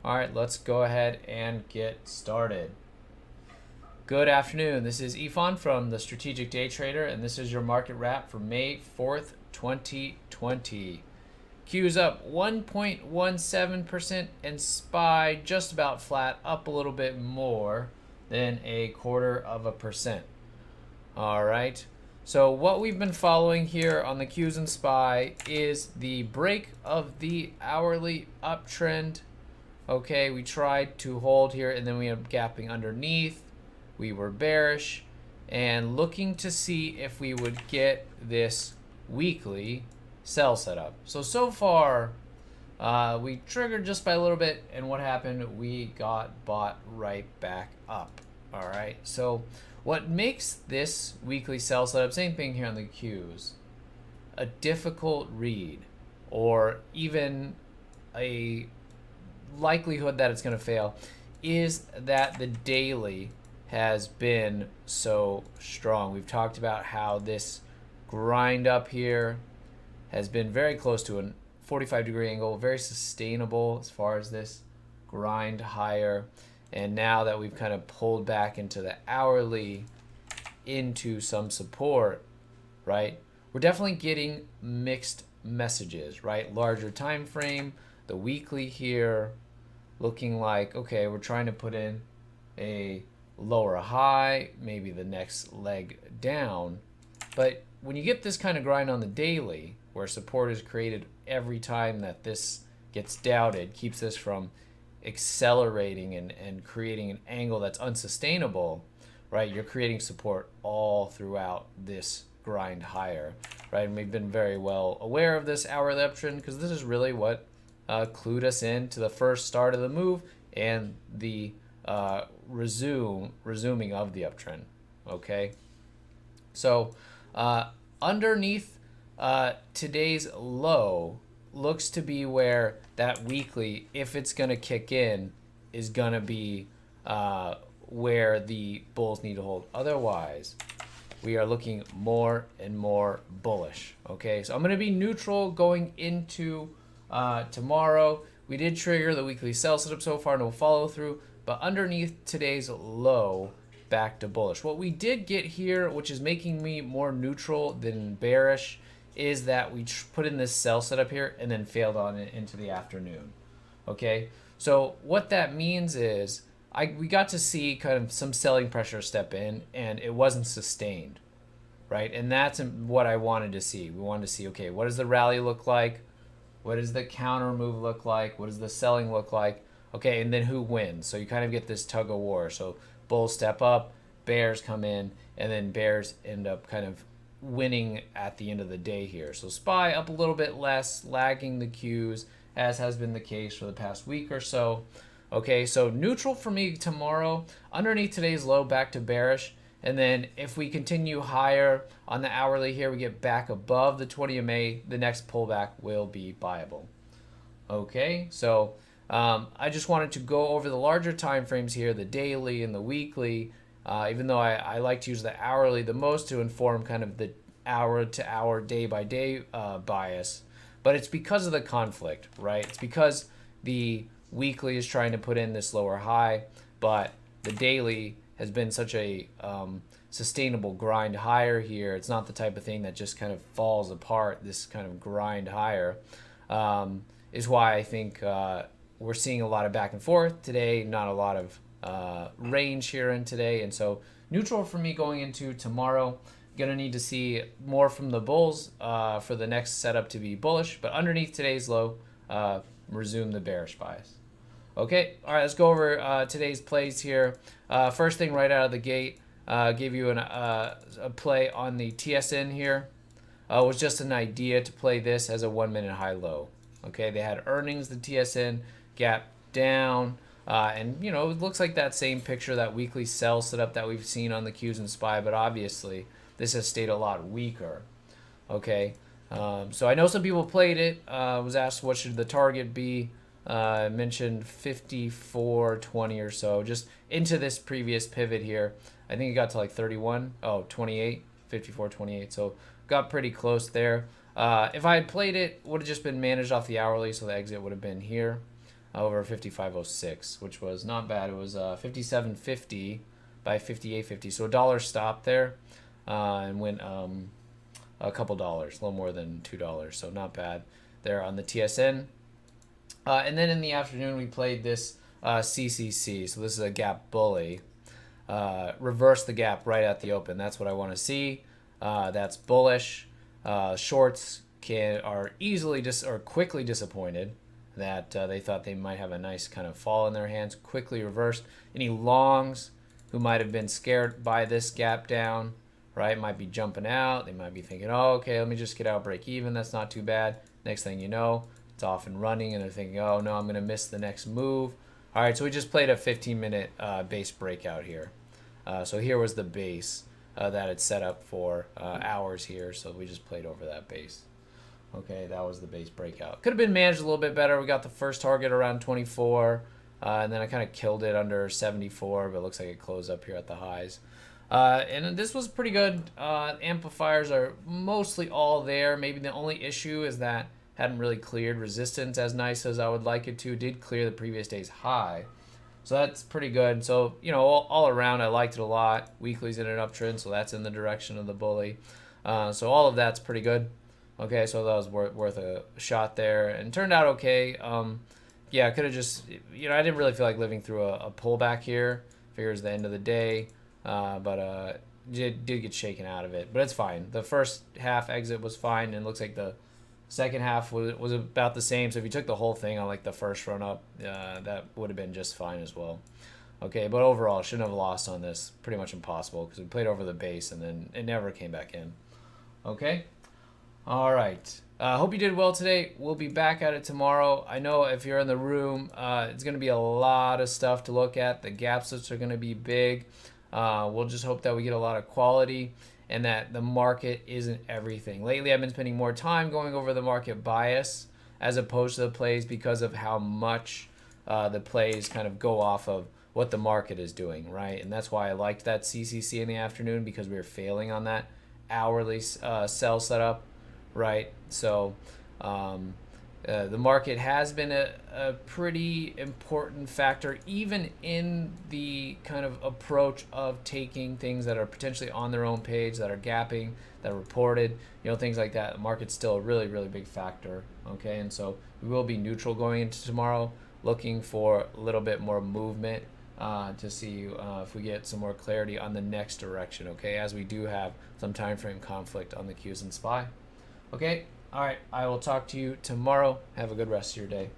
All right, let's go ahead and get started. Good afternoon. This is Ifan from the Strategic Day Trader, and this is your market wrap for May 4th, 2020. Q's up 1.17% and SPY just about flat, up a little bit more than 0.25%. All right. So what we've been following here on the Qs and SPY is the break of the hourly uptrend. Okay, we tried to hold here and then we ended up gapping underneath. We were bearish and looking to see if we would get this weekly sell setup. So far, we triggered just by a little bit, and what happened? We got bought right back up. All right, so what makes this weekly sell setup, same thing here on the Qs, a difficult read or even a likelihood that it's going to fail is that the daily has been so strong. We've talked about how this grind up here has been very close to a 45-degree angle, very sustainable as far as this grind higher. And now that we've kind of pulled back into the hourly, into some support, right? We're definitely getting mixed messages, right? Larger time frame, the weekly here looking like, okay, we're trying to put in a lower high, maybe the next leg down. But when you get this kind of grind on the daily, where support is created every time that this gets doubted, keeps this from accelerating and creating an angle that's unsustainable, right? You're creating support all throughout this grind higher, right? And we've been very well aware of this hourly uptrend because this is really what clued us in to the first start of the move and the resuming of the uptrend. Okay, so underneath today's low looks to be where that weekly, if it's going to kick in, is going to be where the bulls need to hold. Otherwise, we are looking more and more bullish. Okay, so I'm going to be neutral going into tomorrow. We did trigger the weekly sell setup so far, no follow through, but underneath today's low, back to bullish. What we did get here, which is making me more neutral than bearish, is that we put in this sell setup here and then failed on it into the afternoon. Okay, so what that means is we got to see kind of some selling pressure step in, and it wasn't sustained, right? And that's what I wanted to see. We wanted to see, okay, what does the rally look like? What does the counter move look like? What does the selling look like? Okay, and then who wins? So you kind of get this tug of war. So bulls step up, bears come in, and then bears end up kind of winning at the end of the day here. So SPY up a little bit less, lagging the Qs, as has been the case for the past week or so. Okay, so neutral for me tomorrow. Underneath today's low, back to bearish. And then if we continue higher on the hourly here, we get back above the 20 MA, the next pullback will be buyable. Okay, so I just wanted to go over the larger time frames here, the daily and the weekly, even though I like to use the hourly the most to inform kind of the hour to hour, day by day bias. But it's because of the conflict, right? It's because the weekly is trying to put in this lower high, but the daily has been such a sustainable grind higher here. It's not the type of thing that just kind of falls apart. This kind of grind higher is why I think we're seeing a lot of back and forth today, not a lot of range here in today. And so neutral for me going into tomorrow. Gonna need to see more from the bulls for the next setup to be bullish, but underneath today's low, resume the bearish bias. Okay, all right, let's go over today's plays here. First thing right out of the gate, give you a play on the TSN here. It was just an idea to play this as a 1 minute high low. Okay, they had earnings, the TSN gap down, and you know, it looks like that same picture, that weekly sell setup that we've seen on the Qs and SPY, but obviously this has stayed a lot weaker. Okay, so I know some people played it. Was asked what should the target be. I mentioned 54.20 or so, just into this previous pivot here. I think it got to like 28, 54.28. So got pretty close there. If I had played it, would have just been managed off the hourly, so the exit would have been here. over 55.06, which was not bad. It was 57.50 by 58.50, so a dollar stopped there, and went a couple dollars, a little more than $2, so not bad there on the TSN. And then in the afternoon we played this CCC, so this is a gap bully. Reverse the gap right at the open. That's what I want to see. That's bullish. Shorts are easily or quickly disappointed that they thought they might have a nice kind of fall in their hands. Quickly reversed. Any longs who might have been scared by this gap down, right, might be jumping out. They might be thinking, oh, okay, let me just get out, break even. That's not too bad. Next thing you know, it's off and running, and they're thinking, oh, no, I'm going to miss the next move. All right, so we just played a 15-minute base breakout here. So here was the base that it's set up for hours here, so we just played over that base. Okay, that was the base breakout. Could have been managed a little bit better. We got the first target around 24, and then I kind of killed it under 74, but it looks like it closed up here at the highs. And this was pretty good. Amplifiers are mostly all there. Maybe the only issue is that hadn't really cleared resistance as nice as I would like it to. Did clear the previous day's high. So that's pretty good. So, you know, all around, I liked it a lot. Weekly's in an uptrend, so that's in the direction of the bully. So all of that's pretty good. Okay, so that was worth a shot there. And turned out okay. Yeah, I could have just, you know, I didn't really feel like living through a pullback here. Figures the end of the day. But did get shaken out of it. But it's fine. The first half exit was fine, and it looks like the second half was about the same. So if you took the whole thing on like the first run up, that would have been just fine as well. Okay, but overall, shouldn't have lost on this. Pretty much impossible because we played over the base and then it never came back in. Okay, all right. Hope you did well today. We'll be back at it tomorrow. I know if you're in the room, it's going to be a lot of stuff to look at. The gap splits are going to be big. We'll just hope that we get a lot of quality and that the market isn't everything. Lately, I've been spending more time going over the market bias as opposed to the plays because of how much the plays kind of go off of what the market is doing, right? And that's why I liked that CCC in the afternoon, because we were failing on that hourly sell setup, right? So the market has been a pretty important factor, even in the kind of approach of taking things that are potentially on their own page, that are gapping, that are reported, you know, things like that. The market's still a really, really big factor, okay? And so we will be neutral going into tomorrow, looking for a little bit more movement to see if we get some more clarity on the next direction, okay? As we do have some time frame conflict on the Qs and SPY. Okay? All right, I will talk to you tomorrow. Have a good rest of your day.